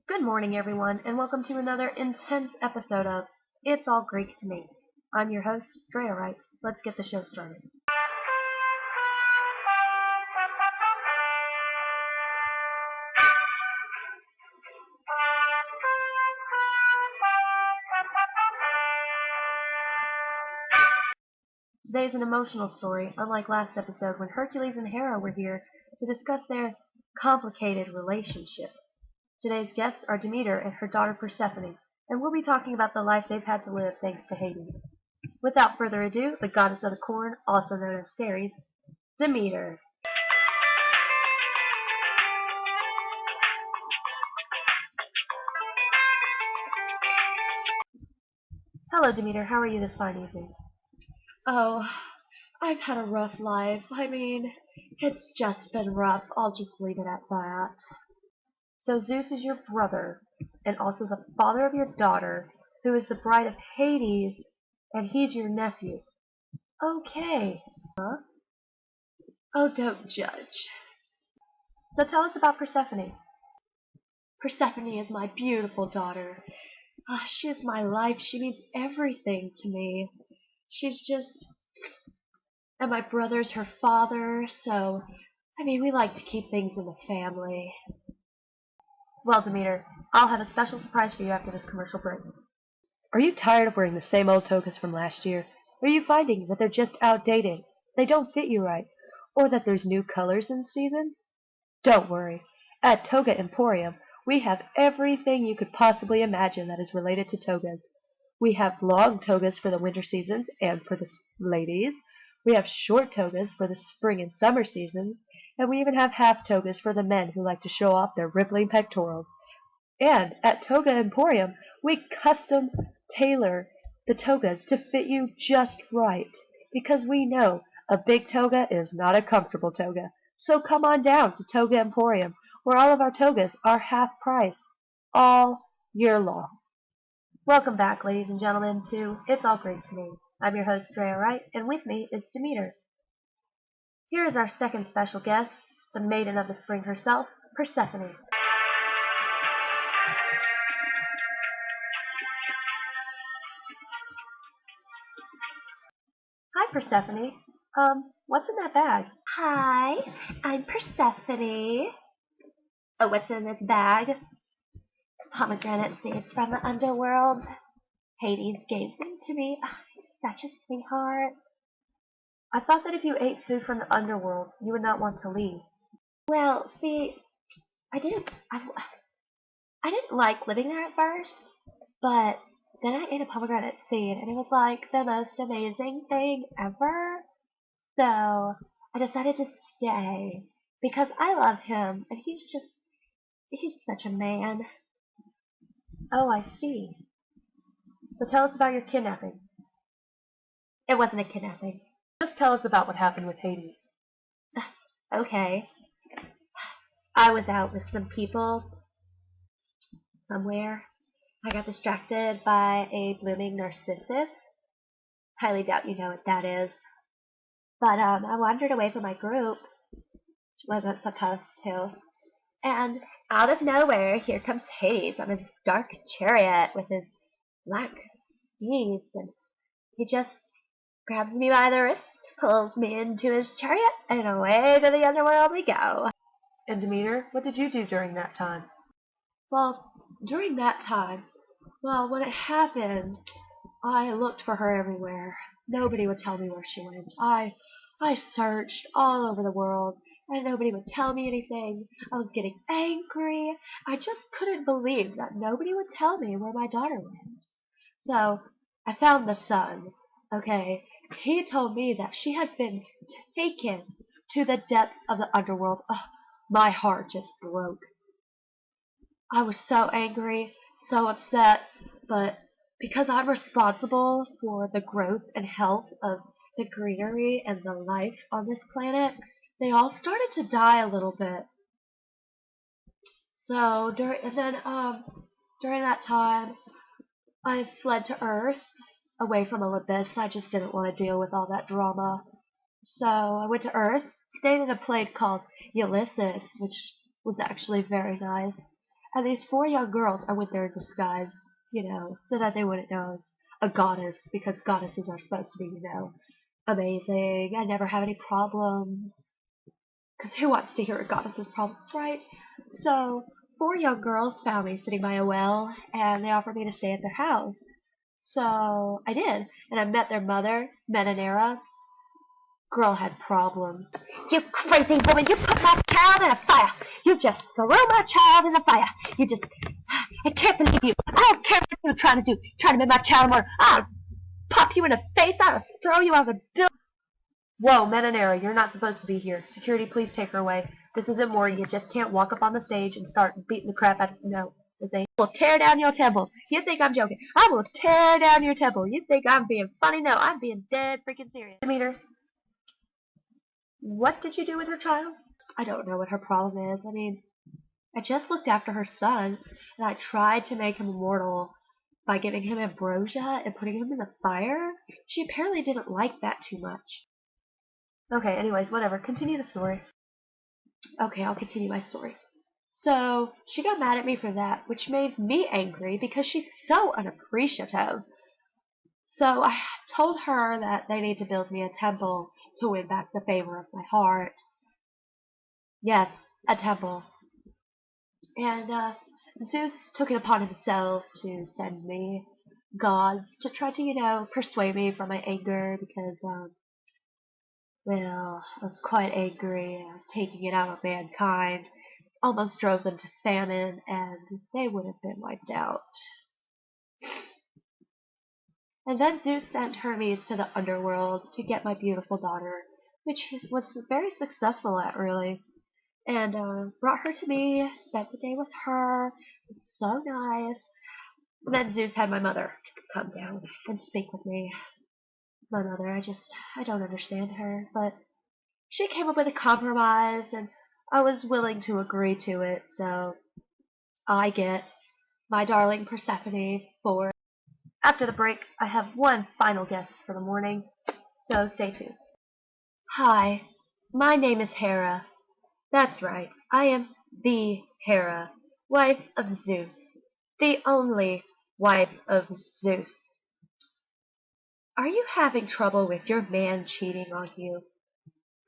Good morning, everyone, and welcome to another intense episode of It's All Greek to Me. I'm your host, Drea Wright. Let's get the show started. Today is an emotional story, unlike last episode when Hercules and Hera were here to discuss their complicated relationship. Today's guests are Demeter and her daughter Persephone, and we'll be talking about the life they've had to live thanks to Hades. Without further ado, the goddess of the corn, also known as Ceres, Demeter. Hello, Demeter. How are you this fine evening? Oh, I've had a rough life. It's just been rough. I'll just leave it at that. So Zeus is your brother, and also the father of your daughter, who is the bride of Hades, and he's your nephew. Okay. Huh? Oh, don't judge. So tell us about Persephone. Persephone is my beautiful daughter. She is my life. She means everything to me. And my brother's her father, so, we like to keep things in the family. Well, Demeter, I'll have a special surprise for you after this commercial break. Are you tired of wearing the same old togas from last year? Or are you finding that they're just outdated, they don't fit you right, or that there's new colors in season? Don't worry. At Toga Emporium, we have everything you could possibly imagine that is related to togas. We have long togas for the winter seasons and for the ladies. We have short togas for the spring and summer seasons, and we even have half togas for the men who like to show off their rippling pectorals. And at Toga Emporium, we custom tailor the togas to fit you just right, because we know a big toga is not a comfortable toga. So come on down to Toga Emporium, where all of our togas are half price, all year long. Welcome back, ladies and gentlemen, to It's All Greek to Me. I'm your host, Drea Wright, and with me is Demeter. Here is our second special guest, the maiden of the spring herself, Persephone. Hi, Persephone. What's in that bag? Hi, I'm Persephone. Oh, what's in this bag? Pomegranate seeds from the underworld. Hades gave them to me. Oh, he's such a sweetheart. I thought that if you ate food from the underworld, you would not want to leave. Well, see, I didn't like living there at first, but then I ate a pomegranate seed, and it was like the most amazing thing ever. So I decided to stay because I love him, and he's such a man. Oh, I see. So tell us about your kidnapping. It wasn't a kidnapping. Just tell us about what happened with Hades. Okay. I was out with some people somewhere. I got distracted by a blooming narcissus. Highly doubt you know what that is. But I wandered away from my group, which wasn't supposed to. And out of nowhere, here comes Hades on his dark chariot with his black steeds, and he just grabs me by the wrist, pulls me into his chariot, and away to the underworld we go. And Demeter, what did you do during that time? Well, during that time, when it happened, I looked for her everywhere. Nobody would tell me where she went. I searched all over the world, and nobody would tell me anything. I was getting angry. I just couldn't believe that nobody would tell me where my daughter went. So I found the sun. Okay, he told me that she had been taken to the depths of the underworld. My heart just broke. I was so angry, so upset, but because I'm responsible for the growth and health of the greenery and the life on this planet, they all started to die a little bit. So during that time, I fled to Earth, away from Olympus. I just didn't want to deal with all that drama. So I went to Earth, stayed in a place called Ulysses, which was actually very nice. And these 4 young girls are with their disguise, so that they wouldn't know I was a goddess, because goddesses are supposed to be, amazing. I never have any problems. Because who wants to hear a goddess's problems, right? So, 4 young girls found me sitting by a well, and they offered me to stay at their house. So, I did, and I met their mother, Metanera. Girl had problems. You crazy woman, you put my child in a fire. You just threw my child in the fire. I can't believe you. I don't care what you're trying to make my child more. I'll pop you in the face. I'll throw you out of the building. Whoa, Metanera, you're not supposed to be here. Security, please take her away. This isn't war. You just can't walk up on the stage and start beating the crap out of... No, this ain't... I will tear down your temple. You think I'm joking? I will tear down your temple. You think I'm being funny? No, I'm being dead freaking serious. Demeter, what did you do with her child? I don't know what her problem is. I just looked after her son, and I tried to make him immortal by giving him ambrosia and putting him in the fire. She apparently didn't like that too much. Okay, anyways, whatever. Continue the story. Okay, I'll continue my story. So, she got mad at me for that, which made me angry because she's so unappreciative. So, I told her that they need to build me a temple to win back the favor of my heart. Yes, a temple. And Zeus took it upon himself to send me gods to try to, persuade me from my anger because, I was quite angry. I was taking it out on mankind. Almost drove them to famine, and they would have been wiped out. And then Zeus sent Hermes to the underworld to get my beautiful daughter, which he was very successful at, really. And brought her to me, spent the day with her. It's so nice. And then Zeus had my mother come down and speak with me. My mother, I don't understand her, but she came up with a compromise, and I was willing to agree to it, so I get my darling Persephone for... After the break, I have one final guest for the morning, so stay tuned. Hi, my name is Hera. That's right, I am the Hera, wife of Zeus, the only wife of Zeus. Are you having trouble with your man cheating on you?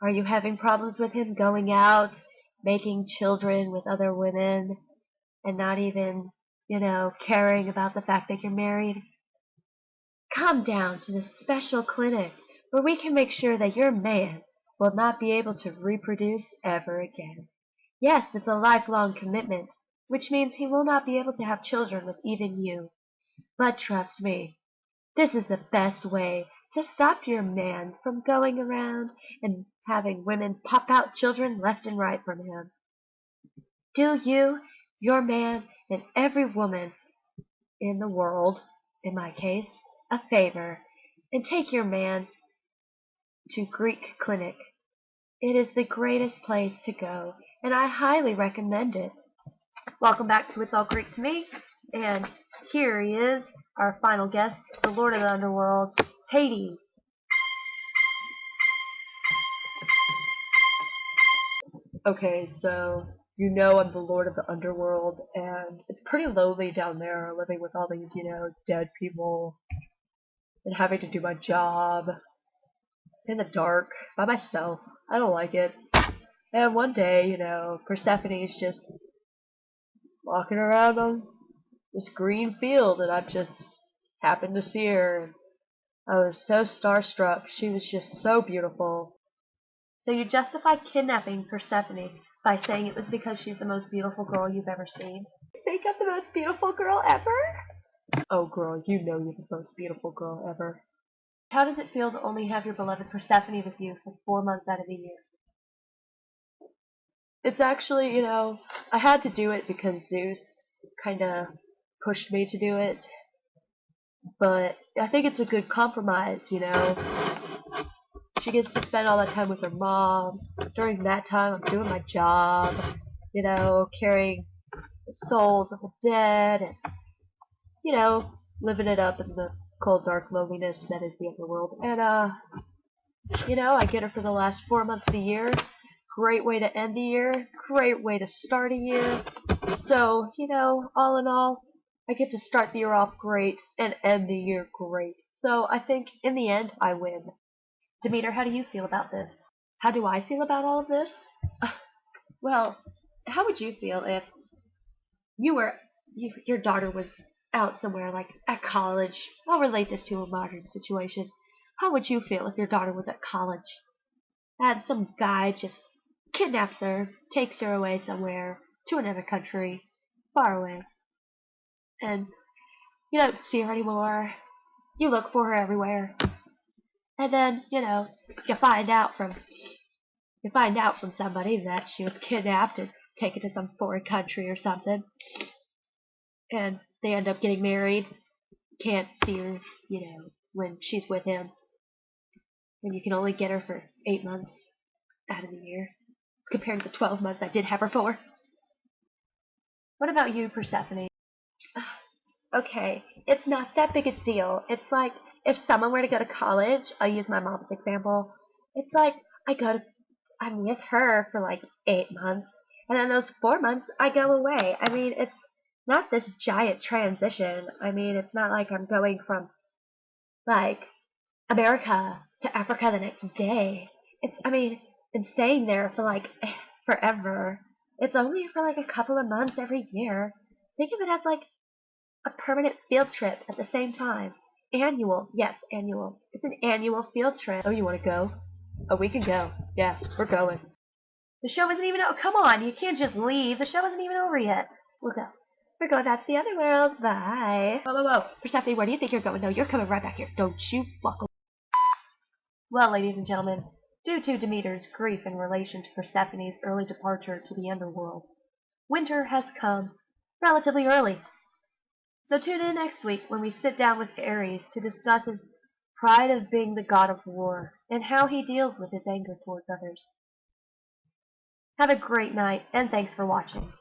Are you having problems with him going out, making children with other women, and not even, caring about the fact that you're married? Come down to the special clinic where we can make sure that your man will not be able to reproduce ever again. Yes, it's a lifelong commitment, which means he will not be able to have children with even you. But trust me, this is the best way to stop your man from going around and having women pop out children left and right from him. Do you, your man, and every woman in the world, in my case, a favor, and take your man to Greek Clinic. It is the greatest place to go, and I highly recommend it. Welcome back to It's All Greek to Me, and here he is, our final guest, the Lord of the Underworld, Hades. Okay, so I'm the Lord of the Underworld, and it's pretty lonely down there living with all these, dead people and having to do my job in the dark by myself. I don't like it. And one day, Persephone's just walking around on this green field, and I just happened to see her. I was so starstruck. She was just so beautiful. So you justify kidnapping Persephone by saying it was because she's the most beautiful girl you've ever seen? Think I'm the most beautiful girl ever? Oh, girl, you're the most beautiful girl ever. How does it feel to only have your beloved Persephone with you for 4 months out of the year? It's actually, I had to do it because Zeus kind of pushed me to do it. But I think it's a good compromise, She gets to spend all that time with her mom. During that time, I'm doing my job, carrying the souls of the dead, and, living it up in the cold, dark loneliness that is the underworld. And, I get her for the last 4 months of the year. Great way to end the year. Great way to start a year. So, all in all, I get to start the year off great and end the year great. So I think in the end, I win. Demeter, how do you feel about this? How do I feel about all of this? Well, how would you feel if your daughter was out somewhere, like at college? I'll relate this to a modern situation. How would you feel if your daughter was at college and some guy just kidnaps her, takes her away somewhere to another country, far away, and you don't see her anymore? You look for her everywhere, and then you find out from somebody that she was kidnapped and taken to some foreign country or something, and they end up getting married. Can't see her, when she's with him, and you can only get her for 8 months out of the year, compared to the 12 months I did have her for. What about you, Persephone? Okay, it's not that big a deal. It's like if someone were to go to college, I'll use my mom's example. It's like I'm with her for like 8 months, and then those 4 months I go away. I mean, it's not this giant transition. I mean, it's not like I'm going from like America to Africa the next day. And staying there for like forever. It's only for like a couple of months every year. Think of it as like a permanent field trip at the same time. Annual. Yes, annual. It's an annual field trip. Oh, you want to go? Oh, we can go. Yeah, we're going. The show isn't even over. Come on, you can't just leave. The show isn't even over yet. We'll go. We're going out to the underworld. Bye. Whoa. Persephone, where do you think you're going? No, you're coming right back here. Don't you fuck away. Well, ladies and gentlemen, due to Demeter's grief in relation to Persephone's early departure to the underworld, winter has come relatively early. So tune in next week when we sit down with Ares to discuss his pride of being the god of war and how he deals with his anger towards others. Have a great night, and thanks for watching.